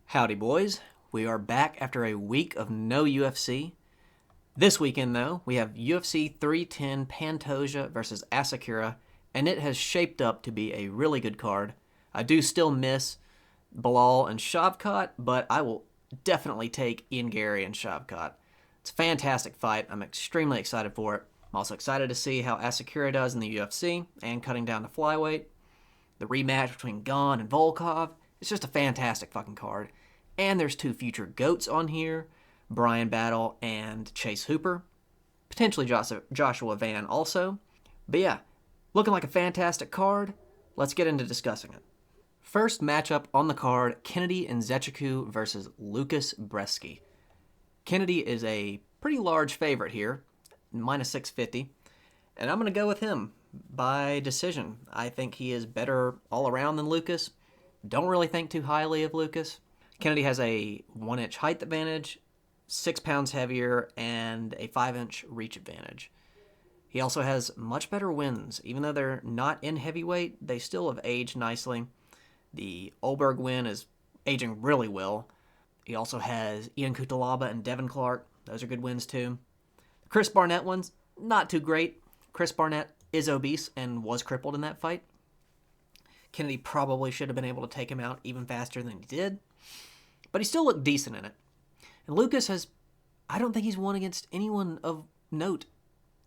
Howdy, boys. We are back after a week of no UFC. This weekend, though, we have UFC 310 Pantoja versus Asakura, and it has shaped up to be a really good card. I do still miss Bilal and Shavkat, but I will definitely take Ian Gary and Shavkat. It's a fantastic fight. I'm extremely excited for it. I'm also excited to see how Asakura does in the UFC and cutting down to flyweight. The rematch between Gon and Volkov. It's just a fantastic fucking card. And there's two future GOATs on here, Brian Battle and Chase Hooper. Potentially Joshua Van also. But yeah, looking like a fantastic card. Let's get into discussing it. First matchup on the card, Kennedy Nzechukwu versus Lucas Brzeski. Kennedy is a pretty large favorite here, minus 650. And I'm going to go with him by decision. I think he is better all around than Lucas. Don't really think too highly of Lucas. Kennedy has a 1-inch height advantage, 6 pounds heavier, and a 5-inch reach advantage. He also has much better wins. Even though they're not in heavyweight, they still have aged nicely. The Olberg win is aging really well. He also has Ian Cutelaba and Devin Clark. Those are good wins too. The Chris Barnett one's not too great. Chris Barnett is obese and was crippled in that fight. Kennedy probably should have been able to take him out even faster than he did. But he still looked decent in it. And Lucas I don't think he's won against anyone of note.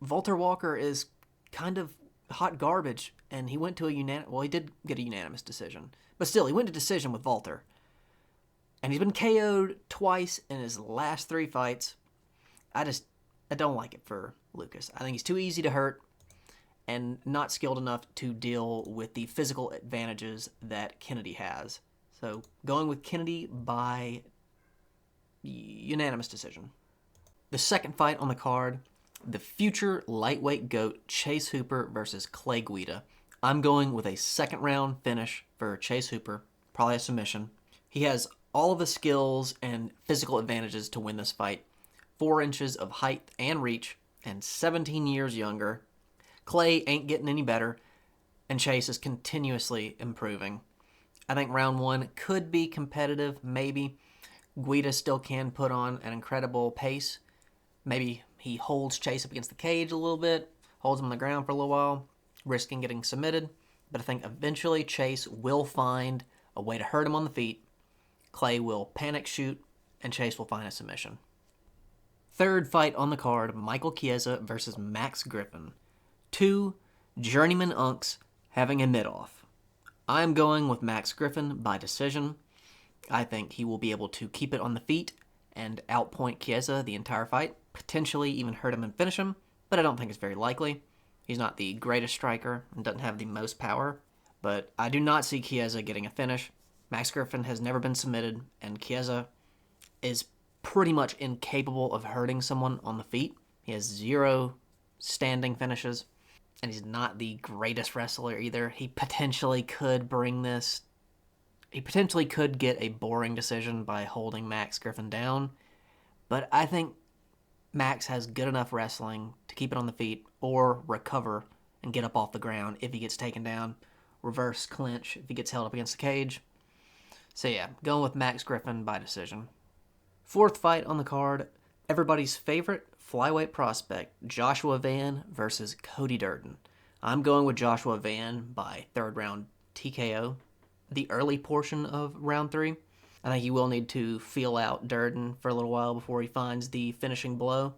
Walter Walker is kind of hot garbage, and he went to he did get a unanimous decision. But still, he went to decision with Walter. And he's been KO'd twice in his last 3 fights. I don't like it for Lucas. I think he's too easy to hurt and not skilled enough to deal with the physical advantages that Kennedy has. So going with Kennedy by unanimous decision. The second fight on the card, the future lightweight GOAT Chase Hooper versus Clay Guida. I'm going with a second round finish for Chase Hooper, probably a submission. He has all of the skills and physical advantages to win this fight. 4 inches of height and reach, and 17 years younger. Clay ain't getting any better, and Chase is continuously improving. I think round 1 could be competitive, maybe. Guida still can put on an incredible pace. Maybe he holds Chase up against the cage a little bit, holds him on the ground for a little while, risking getting submitted. But I think eventually Chase will find a way to hurt him on the feet. Clay will panic shoot, and Chase will find a submission. Third fight on the card, Michael Chiesa versus Max Griffin. 2 journeyman unks having a mid-off. I'm going with Max Griffin by decision. I think he will be able to keep it on the feet and outpoint Chiesa the entire fight, potentially even hurt him and finish him, but I don't think it's very likely. He's not the greatest striker and doesn't have the most power, but I do not see Chiesa getting a finish. Max Griffin has never been submitted, and Chiesa is pretty much incapable of hurting someone on the feet. He has 0 standing finishes. And he's not the greatest wrestler either. He potentially could get a boring decision by holding Max Griffin down. But I think Max has good enough wrestling to keep it on the feet or recover and get up off the ground if he gets taken down. Reverse clinch if he gets held up against the cage. So yeah, going with Max Griffin by decision. Fourth fight on the card, everybody's favorite flyweight prospect, Joshua Van versus Cody Durden. I'm going with Joshua Van by third round TKO. The early portion of round 3. I think he will need to feel out Durden for a little while before he finds the finishing blow.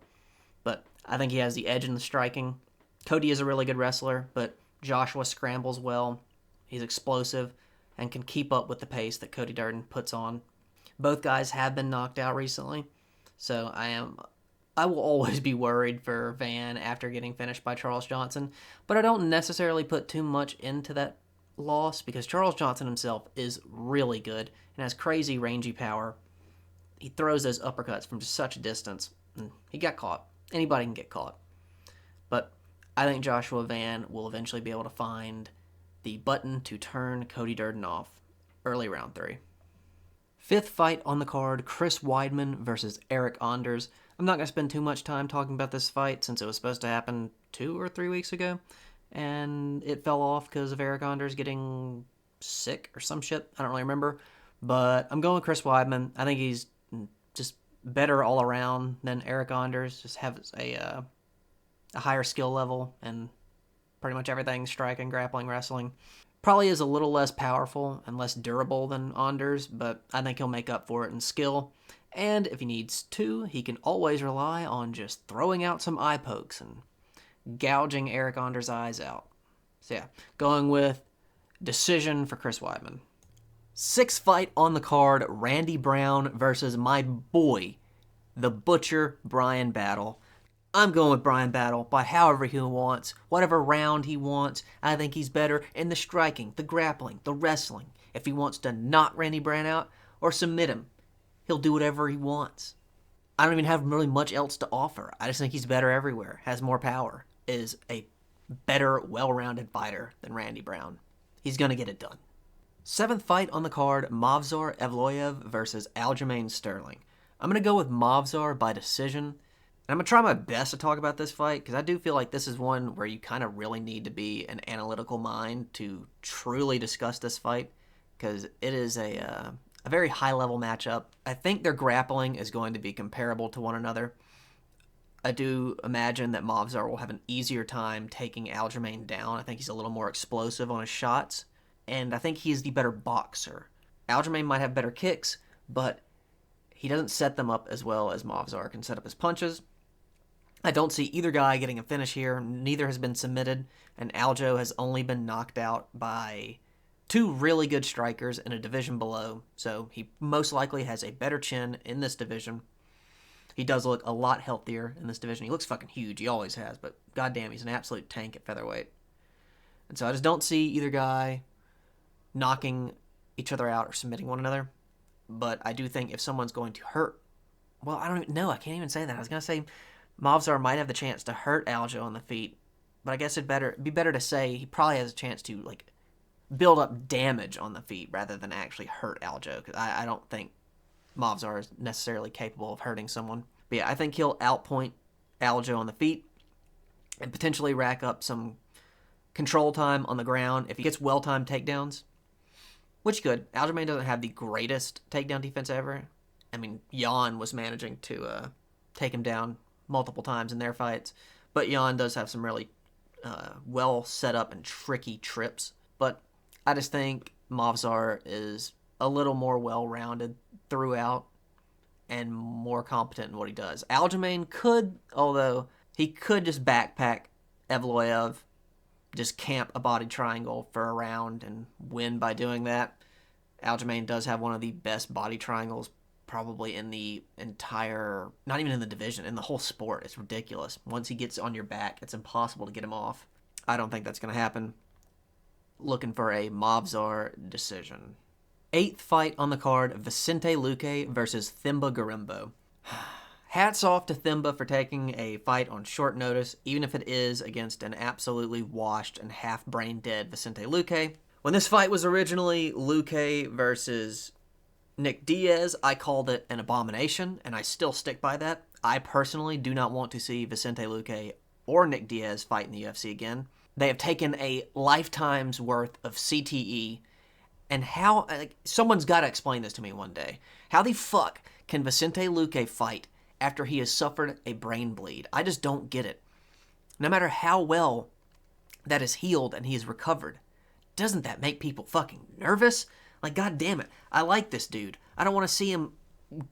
But I think he has the edge in the striking. Cody is a really good wrestler, but Joshua scrambles well. He's explosive and can keep up with the pace that Cody Durden puts on. Both guys have been knocked out recently, so I will always be worried for Van after getting finished by Charles Johnson, but I don't necessarily put too much into that loss because Charles Johnson himself is really good and has crazy rangy power. He throws those uppercuts from just such a distance, and he got caught. Anybody can get caught. But I think Joshua Van will eventually be able to find the button to turn Cody Durden off early round 3. Fifth fight on the card, Chris Weidman versus Eric Anders. I'm not going to spend too much time talking about this fight since it was supposed to happen 2 or 3 weeks ago, and it fell off because of Eric Anders getting sick or some shit. I don't really remember. But I'm going with Chris Weidman. I think he's just better all around than Eric Anders. Just has a higher skill level and pretty much everything, striking, grappling, wrestling. Probably is a little less powerful and less durable than Anders, but I think he'll make up for it in skill. And if he needs to, he can always rely on just throwing out some eye pokes and gouging Eric Anders' eyes out. So yeah, going with decision for Chris Weidman. Sixth fight on the card, Randy Brown versus my boy, the Butcher, Brian Battle. I'm going with Brian Battle by however he wants, whatever round he wants. I think he's better in the striking, the grappling, the wrestling. If he wants to knock Randy Brown out or submit him, he'll do whatever he wants. I don't even have really much else to offer. I just think he's better everywhere, has more power, is a better, well-rounded fighter than Randy Brown. He's going to get it done. Seventh fight on the card, Movsar Evloev versus Aljamain Sterling. I'm going to go with Movsar by decision. And I'm going to try my best to talk about this fight because I do feel like this is one where you kind of really need to be an analytical mind to truly discuss this fight because it is a very high-level matchup. I think their grappling is going to be comparable to one another. I do imagine that Movsar will have an easier time taking Aljamain down. I think he's a little more explosive on his shots, and I think he's the better boxer. Aljamain might have better kicks, but he doesn't set them up as well as Movsar can set up his punches. I don't see either guy getting a finish here. Neither has been submitted, and Aljo has only been knocked out by two really good strikers in a division below, so he most likely has a better chin in this division. He does look a lot healthier in this division. He looks fucking huge. He always has, but goddamn, he's an absolute tank at featherweight. And so I just don't see either guy knocking each other out or submitting one another. But I do think if someone's going to hurt, well, I don't even know. I can't even say that. I was going to say Movsar might have the chance to hurt Aljo on the feet, but I guess it'd be better to say he probably has a chance to like build up damage on the feet rather than actually hurt Aljo. Because I don't think Movsar is necessarily capable of hurting someone. But yeah, I think he'll outpoint Aljo on the feet and potentially rack up some control time on the ground if he gets well-timed takedowns, which could. Aljamain doesn't have the greatest takedown defense ever. I mean, Jan was managing to take him down multiple times in their fights, but Jan does have some really well set up and tricky trips. But I just think Movsar is a little more well-rounded throughout and more competent in what he does. Aljamain could, although he could just backpack Evloev, just camp a body triangle for a round and win by doing that. Aljamain does have one of the best body triangles probably in the entire, not even in the division, in the whole sport. It's ridiculous. Once he gets on your back, it's impossible to get him off. I don't think that's going to happen. Looking for a Movsar decision. Eighth fight on the card, Vicente Luque versus Themba Gorimbo. Hats off to Themba for taking a fight on short notice, even if it is against an absolutely washed and half brain dead Vicente Luque. When this fight was originally Luque versus Nick Diaz, I called it an abomination, and I still stick by that. I personally do not want to see Vicente Luque or Nick Diaz fight in the UFC again. They have taken a lifetime's worth of CTE, and how, someone's got to explain this to me one day. How the fuck can Vicente Luque fight after he has suffered a brain bleed? I just don't get it. No matter how well that is healed and he is recovered, doesn't that make people fucking nervous? Like, god damn it, I like this dude. I don't want to see him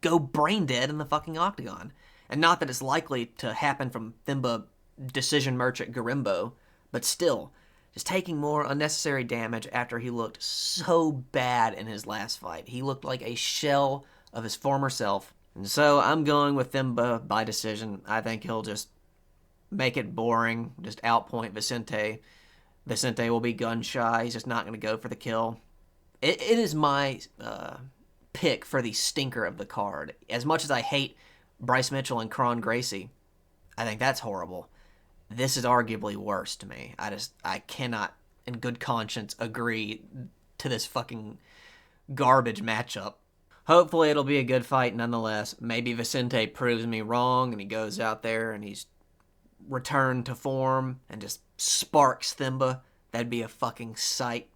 go brain dead in the fucking octagon. And not that it's likely to happen from Themba decision merchant Gorimbo, but still, just taking more unnecessary damage after he looked so bad in his last fight. He looked like a shell of his former self. And so I'm going with Themba by decision. I think he'll just make it boring, just outpoint Vicente. Vicente will be gun shy. He's just not going to go for the kill. It is my pick for the stinker of the card. As much as I hate Bryce Mitchell and Kron Gracie, I think that's horrible. This is arguably worse to me. I cannot, in good conscience, agree to this fucking garbage matchup. Hopefully it'll be a good fight nonetheless. Maybe Vicente proves me wrong and he goes out there and he's returned to form and just sparks Themba. That'd be a fucking sight.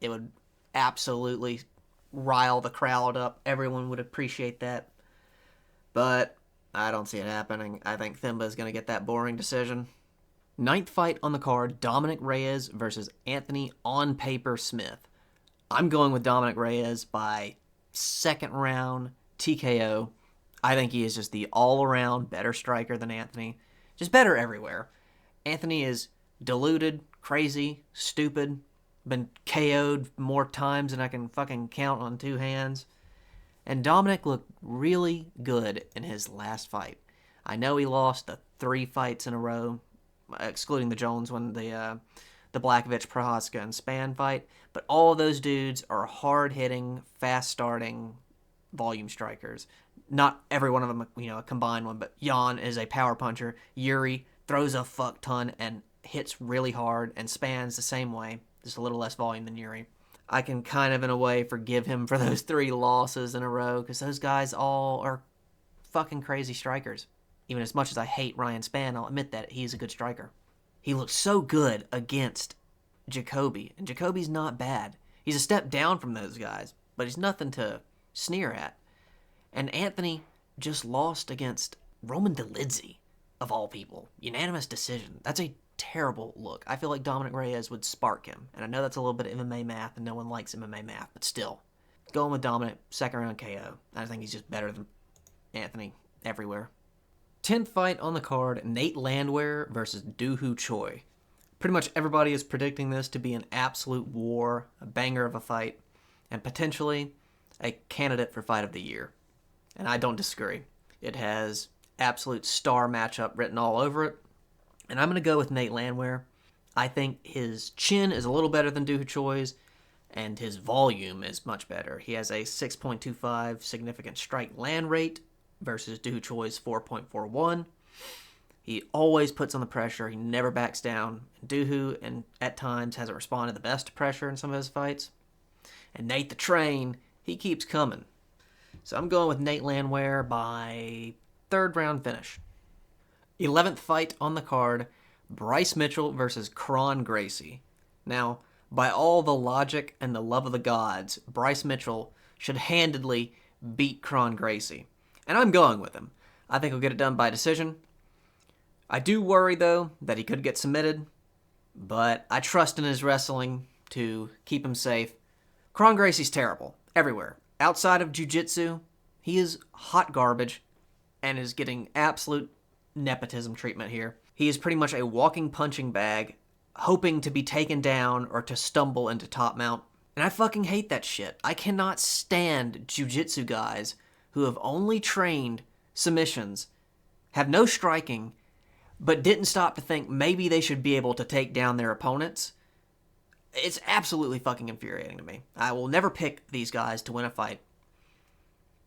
It would absolutely rile the crowd up. Everyone would appreciate that. But I don't see it happening. I think Thimba is going to get that boring decision. Ninth fight on the card, Dominic Reyes versus Anthony on paper Smith. I'm going with Dominic Reyes by second round TKO. I think he is just the all-around better striker than Anthony. Just better everywhere. Anthony is deluded, crazy, stupid, been KO'd more times than I can fucking count on two hands. And Dominic looked really good in his last fight. I know he lost the 3 fights in a row, excluding the Jones one, the Blachowicz, Prohaska, and Spann fight. But all of those dudes are hard-hitting, fast-starting volume strikers. Not every one of them, a combined one, but Jan is a power puncher. Yuri throws a fuck ton and hits really hard, and Spann's the same way, just a little less volume than Yuri. I can kind of, in a way, forgive him for those 3 losses in a row, because those guys all are fucking crazy strikers. Even as much as I hate Ryan Spann, I'll admit that he's a good striker. He looked so good against Jacoby, and Jacoby's not bad. He's a step down from those guys, but he's nothing to sneer at. And Anthony just lost against Roman Dolidze, of all people. Unanimous decision. That's a terrible look. I feel like Dominic Reyes would spark him. And I know that's a little bit of MMA math, and no one likes MMA math, but still. Going with Dominic, second round KO. I think he's just better than Anthony everywhere. 10th fight on the card, Nate Landwehr versus Doo Ho Choi. Pretty much everybody is predicting this to be an absolute war, a banger of a fight, and potentially a candidate for Fight of the Year. And I don't disagree. It has absolute star matchup written all over it. And I'm going to go with Nate Landwehr. I think his chin is a little better than Doo Ho Choi's, and his volume is much better. He has a 6.25 significant strike land rate versus Doo Ho Choi's 4.41. He always puts on the pressure. He never backs down. Doo Ho, and at times, hasn't responded the best to pressure in some of his fights. And Nate the Train, he keeps coming. So I'm going with Nate Landwehr by third round finish. 11th fight on the card, Bryce Mitchell versus Kron Gracie. Now, by all the logic and the love of the gods, Bryce Mitchell should handedly beat Kron Gracie. And I'm going with him. I think he'll get it done by decision. I do worry, though, that he could get submitted, but I trust in his wrestling to keep him safe. Kron Gracie's terrible, everywhere. Outside of jiu-jitsu, he is hot garbage and is getting absolute nepotism treatment here. He is pretty much a walking punching bag, hoping to be taken down or to stumble into top mount. And I fucking hate that shit. I cannot stand jiu-jitsu guys who have only trained submissions, have no striking, but didn't stop to think maybe they should be able to take down their opponents. It's absolutely fucking infuriating to me. I will never pick these guys to win a fight.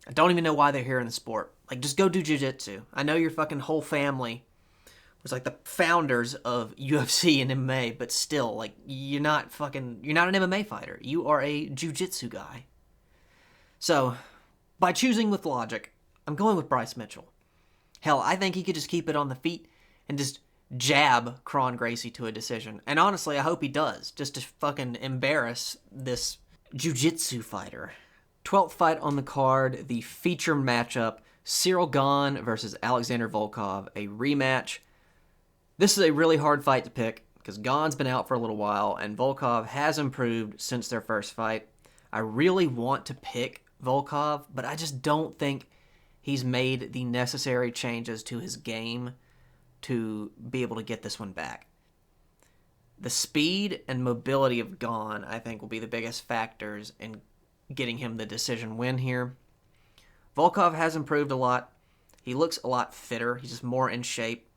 I don't even know why they're here in the sport. Like, just go do jiu-jitsu. I know your fucking whole family was like the founders of UFC and MMA, but still, like, you're not an MMA fighter. You are a jiu-jitsu guy. So, by choosing with logic, I'm going with Bryce Mitchell. Hell, I think he could just keep it on the feet and just jab Kron Gracie to a decision. And honestly, I hope he does, just to fucking embarrass this jiu-jitsu fighter. 12th fight on the card, the feature matchup, Cyril Gane versus Alexander Volkov, a rematch. This is a really hard fight to pick because Gane's been out for a little while and Volkov has improved since their first fight. I really want to pick Volkov, but I just don't think he's made the necessary changes to his game to be able to get this one back. The speed and mobility of Gane, I think, will be the biggest factors in getting him the decision win here. Volkov has improved a lot. He looks a lot fitter. He's just more in shape.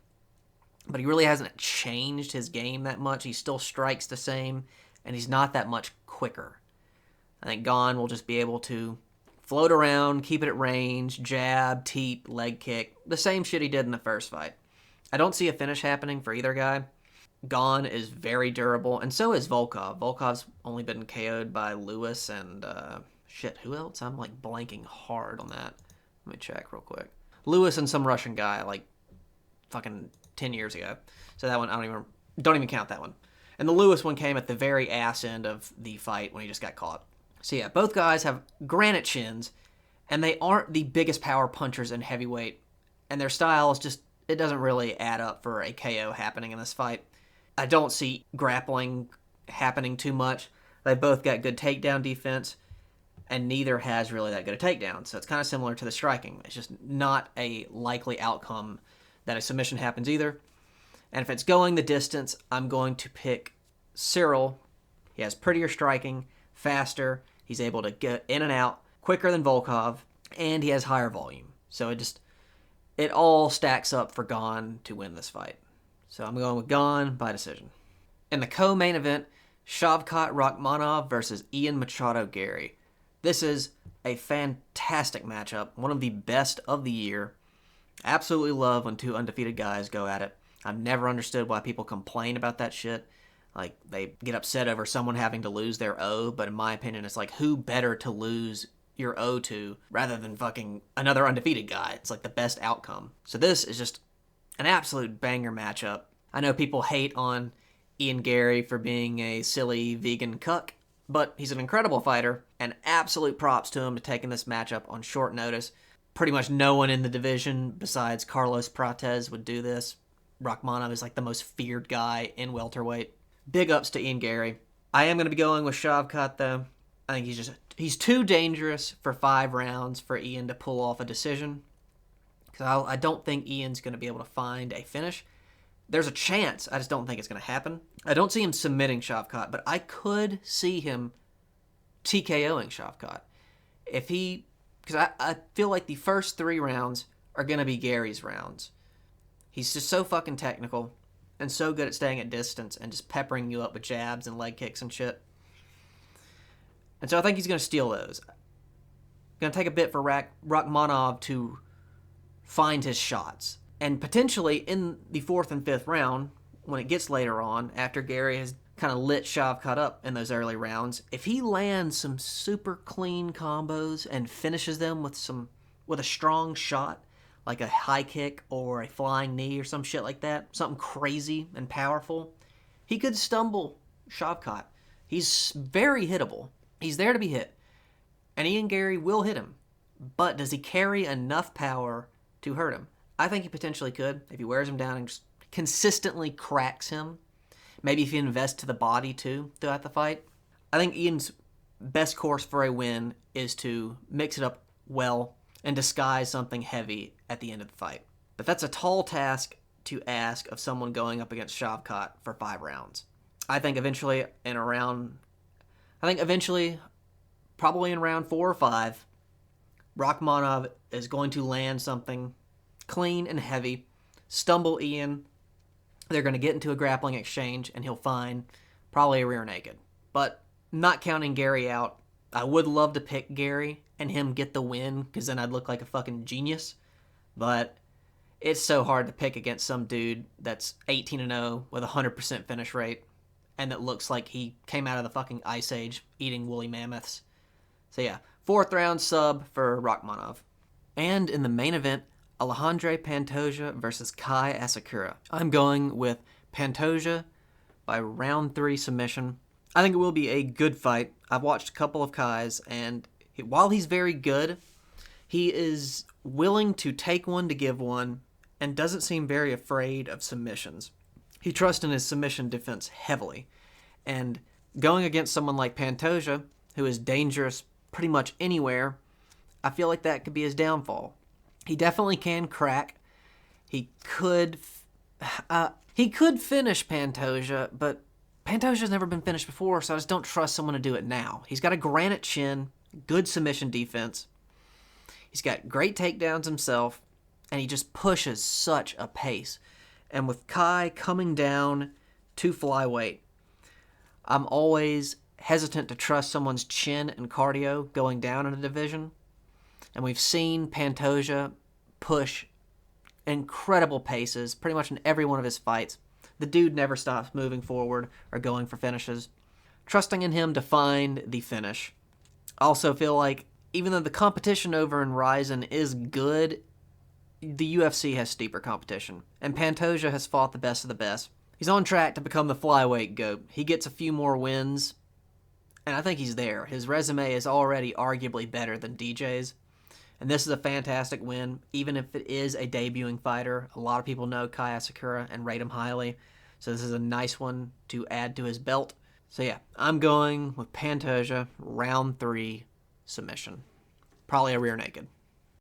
But he really hasn't changed his game that much. He still strikes the same, and he's not that much quicker. I think Gane will just be able to float around, keep it at range, jab, teep, leg kick, the same shit he did in the first fight. I don't see a finish happening for either guy. Gane is very durable, and so is Volkov. Volkov's only been KO'd by Lewis and, who else? I'm, like, blanking hard on that. Let me check real quick. Lewis and some Russian guy, like, fucking 10 years ago. So that one, don't even count that one. And the Lewis one came at the very ass end of the fight when he just got caught. So yeah, both guys have granite chins, and they aren't the biggest power punchers in heavyweight, and their style is just, it doesn't really add up for a KO happening in this fight. I don't see grappling happening too much. They both got good takedown defense, and neither has really that good a takedown. So it's kind of similar to the striking. It's just not a likely outcome that a submission happens either. And if it's going the distance, I'm going to pick Cyril. He has prettier striking, faster. He's able to get in and out quicker than Volkov, and he has higher volume. So it all stacks up for Gane to win this fight. So I'm going with Gane by decision. In the co-main event, Shavkat Rakhmonov versus Ian Machado Gary. This is a fantastic matchup, one of the best of the year. Absolutely love when two undefeated guys go at it. I've never understood why people complain about that shit. Like, they get upset over someone having to lose their O, but in my opinion, it's like, who better to lose your O to rather than fucking another undefeated guy? It's like the best outcome. So this is just an absolute banger matchup. I know people hate on Ian Gary for being a silly vegan cuck, but he's an incredible fighter, and absolute props to him to taking this matchup on short notice. Pretty much no one in the division besides Carlos Prates would do this. Rakhmonov is like the most feared guy in welterweight. Big ups to Ian Gary. I am going to be going with Shavkat, though. I think he's too dangerous for 5 rounds for Ian to pull off a decision. Because I don't think Ian's going to be able to find a finish. There's a chance. I just don't think it's going to happen. I don't see him submitting Shavkat, but I could see him TKOing Shavkat. Because I feel like the first 3 rounds are going to be Gary's rounds. He's just so fucking technical and so good at staying at distance and just peppering you up with jabs and leg kicks and shit. And so I think he's going to steal those. Going to take a bit for Rakhmonov to find his shots. And potentially in the 4th and 5th round, when it gets later on, after Gary has kind of lit Shavkat up in those early rounds, if he lands some super clean combos and finishes them with a strong shot, like a high kick or a flying knee or some shit like that, something crazy and powerful, he could stumble Shavkat. He's very hittable. He's there to be hit. And Ian Gary will hit him. But does he carry enough power to hurt him? I think he potentially could if he wears him down and just consistently cracks him. Maybe if he invests to the body too throughout the fight. I think Ian's best course for a win is to mix it up well and disguise something heavy at the end of the fight. But that's a tall task to ask of someone going up against Shavkat for 5 rounds. I think eventually, probably in round 4 or 5, Rakhmonov is going to land something clean and heavy, stumble Ian. They're going to get into a grappling exchange, and he'll find probably a rear naked. But not counting Gary out, I would love to pick Gary and him get the win, because then I'd look like a fucking genius. But it's so hard to pick against some dude that's 18-0 with a 100% finish rate, and that looks like he came out of the fucking Ice Age eating woolly mammoths. So yeah, 4th round sub for Rakhmonov. And in the main event, Alejandro Pantoja versus Kai Asakura. I'm going with Pantoja by round 3 submission. I think it will be a good fight. I've watched a couple of Kai's, and while he's very good, he is willing to take one to give one and doesn't seem very afraid of submissions. He trusts in his submission defense heavily. And going against someone like Pantoja, who is dangerous pretty much anywhere, I feel like that could be his downfall. He definitely can crack. He could finish Pantoja, but Pantoja's never been finished before, so I just don't trust someone to do it now. He's got a granite chin, good submission defense. He's got great takedowns himself, and he just pushes such a pace. And with Kai coming down to flyweight, I'm always hesitant to trust someone's chin and cardio going down in a division. And we've seen Pantoja push incredible paces pretty much in every one of his fights. The dude never stops moving forward or going for finishes. Trusting in him to find the finish. I also feel like even though the competition over in Ryzen is good, the UFC has steeper competition. And Pantoja has fought the best of the best. He's on track to become the flyweight GOAT. He gets a few more wins and I think he's there. His resume is already arguably better than DJ's, and this is a fantastic win, even if it is a debuting fighter. A lot of people know Kai Asakura and rate him highly, so this is a nice one to add to his belt. So yeah, I'm going with Pantoja, round 3 submission. Probably a rear naked.